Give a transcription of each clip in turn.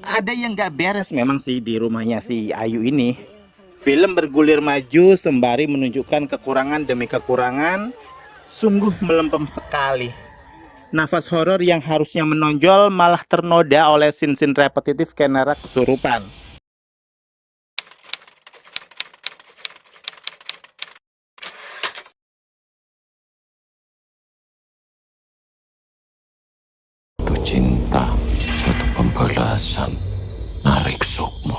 Ada yang nggak beres memang sih di rumahnya si Ayu ini. Film bergulir maju sembari menunjukkan kekurangan demi kekurangan, sungguh melempem sekali. Nafas horor yang harusnya menonjol malah ternoda oleh scene-scene repetitif Kenara kesurupan. Cinta, suatu pembalasan, Narik Sukmo.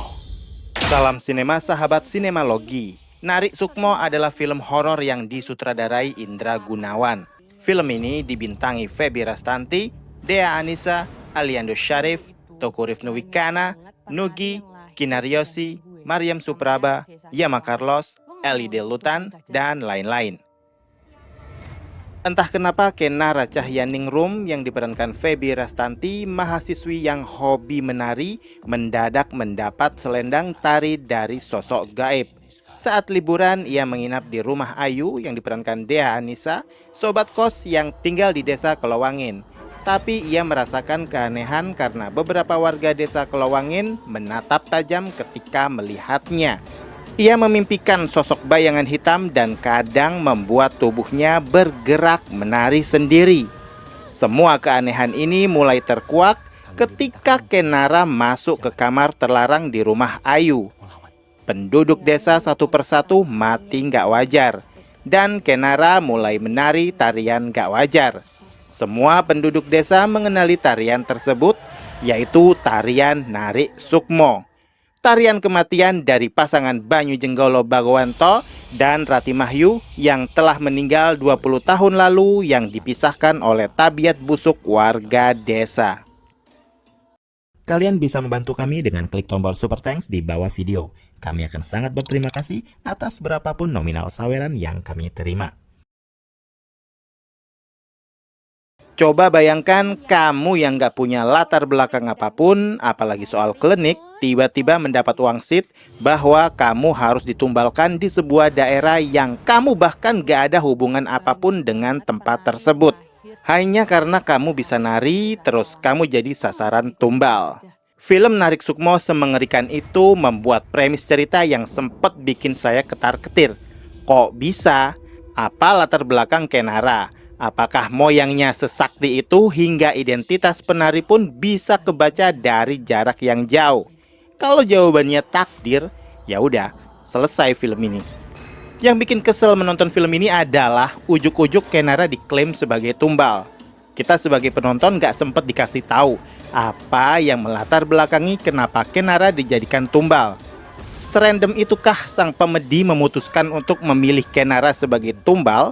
Salam sinema sahabat sinemalogi. Narik Sukmo adalah film horor yang disutradarai Indra Gunawan. Film ini dibintangi Feby Rastanti, Dea Anissa, Aliando Syarif, Teuku Rifnu Wicana, Nugi, Kinaryosi, Mariam Supraba, Yama Carlos, Eli Delutan, dan lain-lain. Entah kenapa Kenara Cahyaningrum yang diperankan Feby Rastanti, mahasiswi yang hobi menari, mendadak mendapat selendang tari dari sosok gaib. Saat liburan, ia menginap di rumah Ayu yang diperankan Dea Anissa, sobat kos yang tinggal di desa Kelowangin. Tapi ia merasakan keanehan karena beberapa warga desa Kelowangin menatap tajam ketika melihatnya. Ia memimpikan sosok bayangan hitam dan kadang membuat tubuhnya bergerak menari sendiri. Semua keanehan ini mulai terkuak ketika Kenara masuk ke kamar terlarang di rumah Ayu. Penduduk desa satu persatu mati nggak wajar, dan Kenara mulai menari tarian nggak wajar. Semua penduduk desa mengenali tarian tersebut, yaitu tarian Narik Sukmo. Tarian kematian dari pasangan Banyu Jenggolo Bagawanto dan Rati Mahyu yang telah meninggal 20 tahun lalu yang dipisahkan oleh tabiat busuk warga desa. Kalian bisa membantu kami dengan klik tombol super thanks di bawah video. Kami akan sangat berterima kasih atas berapapun nominal saweran yang kami terima. Coba bayangkan kamu yang nggak punya latar belakang apapun, apalagi soal klinik, tiba-tiba mendapat wangsit bahwa kamu harus ditumbalkan di sebuah daerah yang kamu bahkan nggak ada hubungan apapun dengan tempat tersebut. Hanya karena kamu bisa nari, terus kamu jadi sasaran tumbal. Film Narik Sukmo semengerikan itu membuat premis cerita yang sempat bikin saya ketar-ketir. Kok bisa? Apa latar belakang Kenara? Apakah moyangnya sesakti itu hingga identitas penari pun bisa kebaca dari jarak yang jauh? Kalau jawabannya takdir, ya udah, selesai film ini. Yang bikin kesel menonton film ini adalah ujuk-ujuk Kenara diklaim sebagai tumbal. Kita sebagai penonton gak sempet dikasih tahu apa yang melatar belakangi kenapa Kenara dijadikan tumbal. Serandom itukah sang pemedi memutuskan untuk memilih Kenara sebagai tumbal?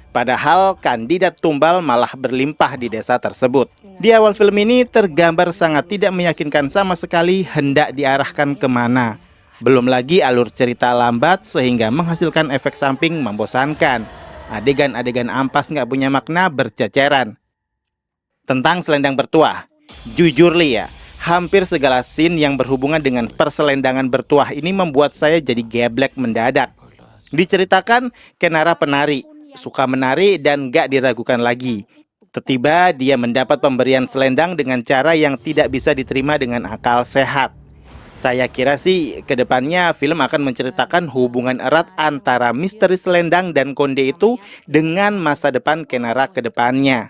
Padahal kandidat tumbal malah berlimpah di desa tersebut. Di awal film ini tergambar sangat tidak meyakinkan sama sekali hendak diarahkan kemana. Belum lagi alur cerita lambat sehingga menghasilkan efek samping membosankan. Adegan-adegan ampas nggak punya makna berceceran. Tentang selendang bertuah, jujur li ya, hampir segala scene yang berhubungan dengan perselendangan bertuah ini membuat saya jadi geblek mendadak. Diceritakan Kenara penari, suka menari dan gak diragukan lagi. Tiba-tiba dia mendapat pemberian selendang dengan cara yang tidak bisa diterima dengan akal sehat. Saya kira sih kedepannya film akan menceritakan hubungan erat antara misteri selendang dan konde itu dengan masa depan Kenara ke depannya.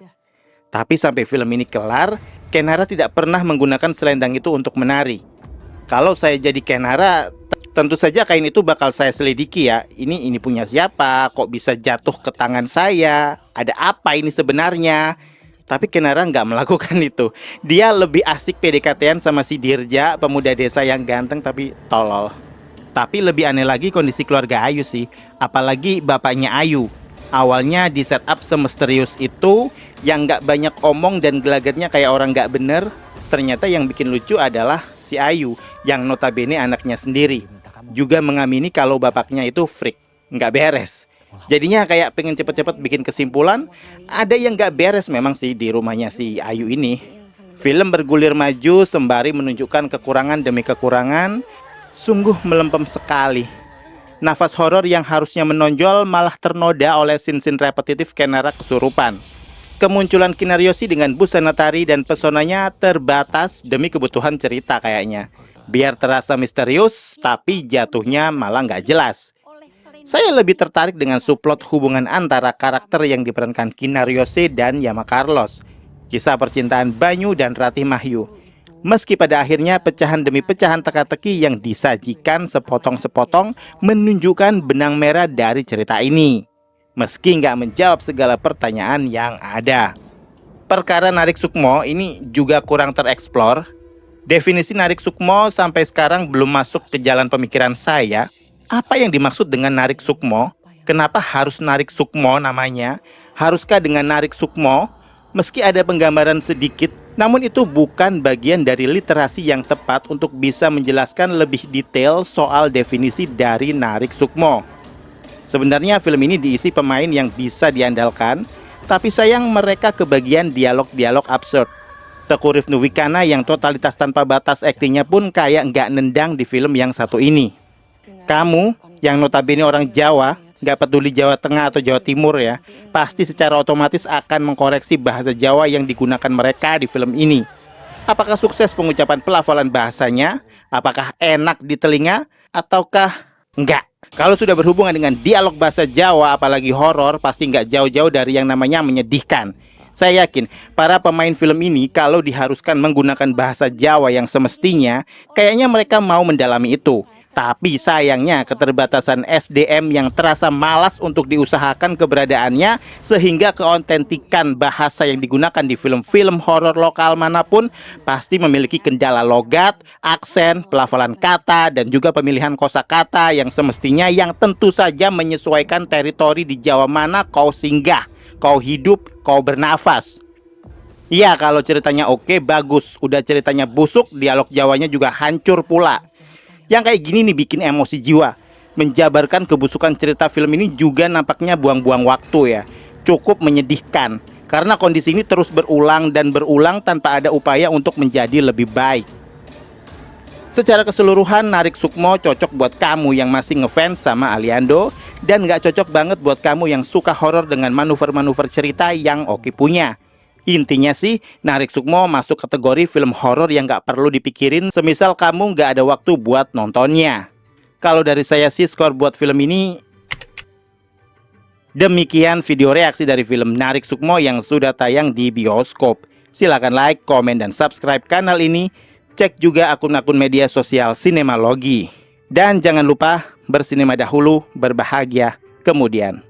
Tapi sampai film ini kelar, Kenara tidak pernah menggunakan selendang itu untuk menari. Kalau saya jadi Kenara, tentu saja kain itu bakal saya selidiki ya. Ini punya siapa? Kok bisa jatuh ke tangan saya? Ada apa ini sebenarnya? Tapi Kenara nggak melakukan itu. Dia lebih asik PDKT-an sama si Dirja, pemuda desa yang ganteng tapi tolol. Tapi lebih aneh lagi kondisi keluarga Ayu sih. Apalagi bapaknya Ayu. Awalnya di setup semisterius itu, yang nggak banyak omong dan gelagatnya kayak orang nggak bener. Ternyata yang bikin lucu adalah si Ayu, yang notabene anaknya sendiri, juga mengamini kalau bapaknya itu freak, nggak beres. Jadinya kayak pengen cepet-cepet bikin kesimpulan, ada yang nggak beres memang sih di rumahnya si Ayu ini. Film bergulir maju sembari menunjukkan kekurangan demi kekurangan, sungguh melempem sekali. Nafas horor yang harusnya menonjol malah ternoda oleh scene-scene repetitif Kenara kesurupan. kemunculan Kinaryoshi dengan busana tari dan pesonanya terbatas demi kebutuhan cerita kayaknya. Biar terasa misterius, tapi jatuhnya malah nggak jelas. Saya lebih tertarik dengan subplot hubungan antara karakter yang diperankan Kinaryoshi dan Yama Carlos. Kisah percintaan Banyu dan Ratih Mahyu. Meski pada akhirnya pecahan demi pecahan teka-teki yang disajikan sepotong-sepotong menunjukkan benang merah dari cerita ini. Meski nggak menjawab segala pertanyaan yang ada. Perkara narik sukmo ini juga kurang tereksplor. Definisi narik sukmo sampai sekarang belum masuk ke jalan pemikiran saya. Apa yang dimaksud dengan narik sukmo? Kenapa harus narik sukmo namanya? Haruskah dengan narik sukmo? Meski ada penggambaran sedikit, namun itu bukan bagian dari literasi yang tepat untuk bisa menjelaskan lebih detail soal definisi dari narik sukmo. Sebenarnya film ini diisi pemain yang bisa diandalkan, tapi sayang mereka kebagian dialog-dialog absurd. Teuku Rifnu Wikana yang totalitas tanpa batas aktingnya pun kayak nggak nendang di film yang satu ini. Kamu, yang notabene orang Jawa, nggak peduli Jawa Tengah atau Jawa Timur ya, pasti secara otomatis akan mengkoreksi bahasa Jawa yang digunakan mereka di film ini. Apakah sukses pengucapan pelafalan bahasanya? Apakah enak di telinga? Ataukah enggak? Kalau sudah berhubungan dengan dialog bahasa Jawa, apalagi horor, pasti nggak jauh-jauh dari yang namanya menyedihkan. Saya yakin para pemain film ini kalau diharuskan menggunakan bahasa Jawa yang semestinya, kayaknya mereka mau mendalami itu. Tapi sayangnya keterbatasan SDM yang terasa malas untuk diusahakan keberadaannya, sehingga keautentikan bahasa yang digunakan di film-film horor lokal manapun pasti memiliki kendala logat, aksen, pelafalan kata, dan juga pemilihan kosakata yang semestinya yang tentu saja menyesuaikan teritori di Jawa mana kau singgah, kau hidup, kau bernafas. Iya, kalau ceritanya oke, bagus. Udah ceritanya busuk, dialog Jawanya juga hancur pula. Yang kayak gini nih bikin emosi jiwa. Menjabarkan kebusukan cerita film ini juga nampaknya buang-buang waktu ya. Cukup menyedihkan. Karena kondisi ini terus berulang dan berulang tanpa ada upaya untuk menjadi lebih baik. Secara keseluruhan, Narik Sukmo cocok buat kamu yang masih ngefans sama Aliando. Dan gak cocok banget buat kamu yang suka horor dengan manuver-manuver cerita yang Oki punya. Intinya sih, Narik Sukmo masuk kategori film horor yang gak perlu dipikirin semisal kamu gak ada waktu buat nontonnya. Kalau dari saya sih skor buat film ini. Demikian video reaksi dari film Narik Sukmo yang sudah tayang di bioskop. Silahkan like, komen, dan subscribe kanal ini. Cek juga akun-akun media sosial Sinemalogi. Dan jangan lupa bersinema dahulu, berbahagia kemudian.